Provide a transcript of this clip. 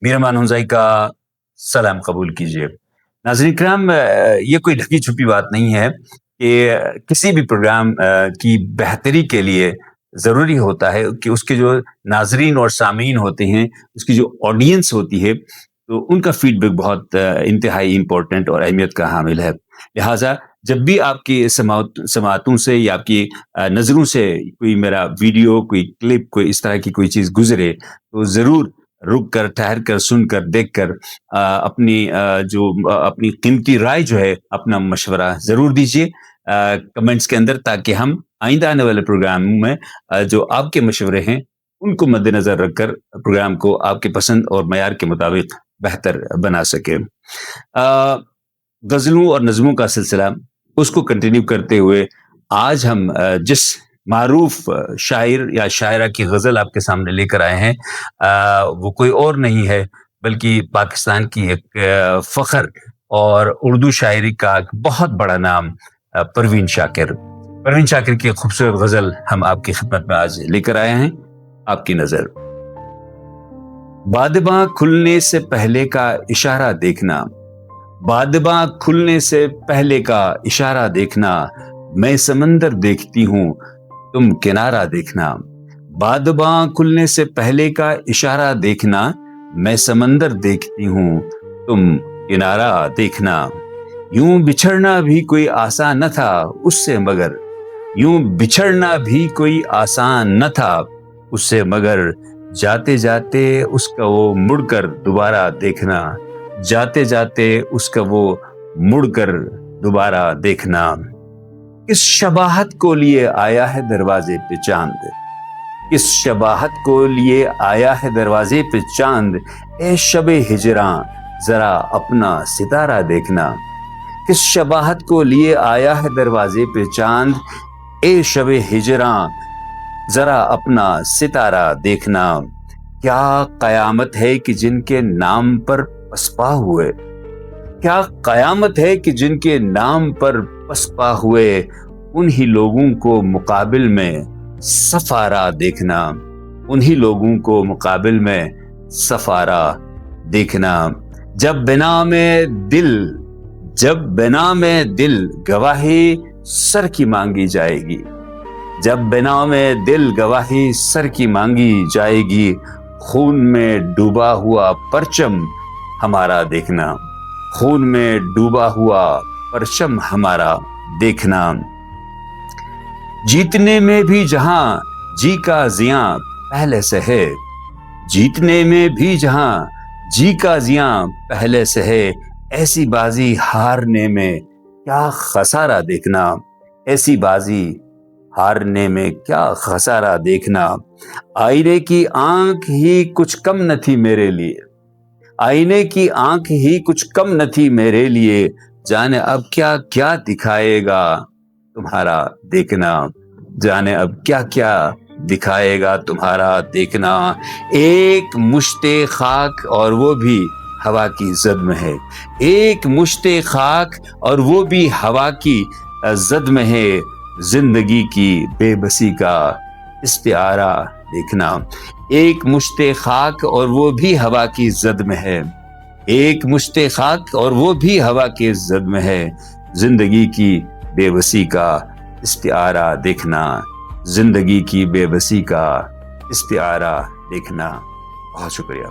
میرا हुज़ैफ़ का सलाम कबूल कीजिए। नाज़रीन किराम, ये कोई ढकी छुपी बात नहीं है कि किसी भी प्रोग्राम की बेहतरी के लिए ज़रूरी होता है कि उसके जो नाज़रीन और सामीन होते हैं, उसकी जो ऑडियंस होती है, तो उनका फ़ीडबैक बहुत इंतहाई इम्पोर्टेंट और अहमियत का हामिल है। लिहाज़ा जब भी आपकी समाअतों से या आपकी नज़रों से कोई मेरा वीडियो, कोई क्लिप, कोई इस तरह की कोई चीज़ गुज़रे, तो ज़रूर रुक कर, ठहर कर, सुनकर, देख कर अपनी कीमती राय जो है, अपना मशवरा ज़रूर दीजिए कमेंट्स के अंदर, ताकि हम आइंदा आने वाले प्रोग्राम में जो आपके मशवरे हैं, उनको मद्देनज़र रखकर प्रोग्राम को आपके पसंद और मयार के मुताबिक बेहतर बना सकें। गज़लों और नज़्मों का सिलसिला, उसको कंटिन्यू करते हुए आज हम जिस मारूफ शायर या शायरा की गज़ल आपके सामने लेकर आए हैं, वो कोई और नहीं है बल्कि पाकिस्तान की एक फ़ख्र और उर्दू शायरी का एक बहुत बड़ा नाम परवीन शाकिर। परवीन शाकिर की खूबसूरत गज़ल हम आपकी खिदमत में आज लेकर आए हैं। आपकी नज़र। बादबां खुलने से पहले का इशारा देखना, बादबां खुलने से पहले का इशारा देखना, मैं समंदर देखती हूँ तुम किनारा देखना। बादबां खुलने से पहले का इशारा देखना, मैं समंदर देखती हूँ तुम किनारा देखना। यूं बिछड़ना भी कोई आसान न था उससे मगर, यूं बिछड़ना भी कोई आसान न था उससे मगर, जाते जाते उसका वो मुड़कर दोबारा देखना, जाते जाते उसका वो मुड़कर दोबारा देखना। किस शबाहत को लिए आया है दरवाजे पे चांद, किस शबाहत को लिए आया है दरवाजे पे चांद, ए शबे हिजरां जरा अपना सितारा देखना। किस शबाहत को लिए आया है दरवाजे पे चांद, ए शबे हिजरां जरा अपना सितारा देखना। क्या कयामत है कि जिनके नाम पर पसपा हुए, क्या कयामत है कि जिनके नाम पर पसपा हुए, उन्हीं लोगों को मुकाबिल में सफारा देखना, उन्हीं लोगों को मुकाबिल में सफारा देखना। जब बिना में दिल, जब बिना में दिल गवाही सर की मांगी जाएगी, जब बिना में दिल गवाही सर की मांगी जाएगी, खून में डूबा हुआ परचम हमारा देखना, खून में डूबा हुआ परचम हमारा देखना। जीतने में भी जहां जी का जियां पहले से है, जीतने में भी जहां जी का जियां पहले से है, ऐसी बाजी हारने में क्या खसारा देखना, ऐसी बाजी हारने में क्या खसारा देखना। आईने की आंख ही कुछ कम न थी मेरे लिए, आईने की आंख ही कुछ कम न थी मेरे लिए, जाने अब क्या क्या दिखाएगा तुम्हारा देखना, जाने अब क्या क्या दिखाएगा तुम्हारा देखना। एक मुश्ते खाक और वो भी हवा की जद में है, एक मुश्ते खाक और वो भी हवा की जद में है, जिंदगी की बेबसी का इस्तिआरा देखना। एक मुश्ते खाक और वो भी हवा की जद में है, एक मुश्ते खाक और वो भी हवा के जद में है, जिंदगी की बेबसी का इस्तिआरा देखना, जिंदगी की बेबसी का इस्तिआरा देखना। बहुत शुक्रिया।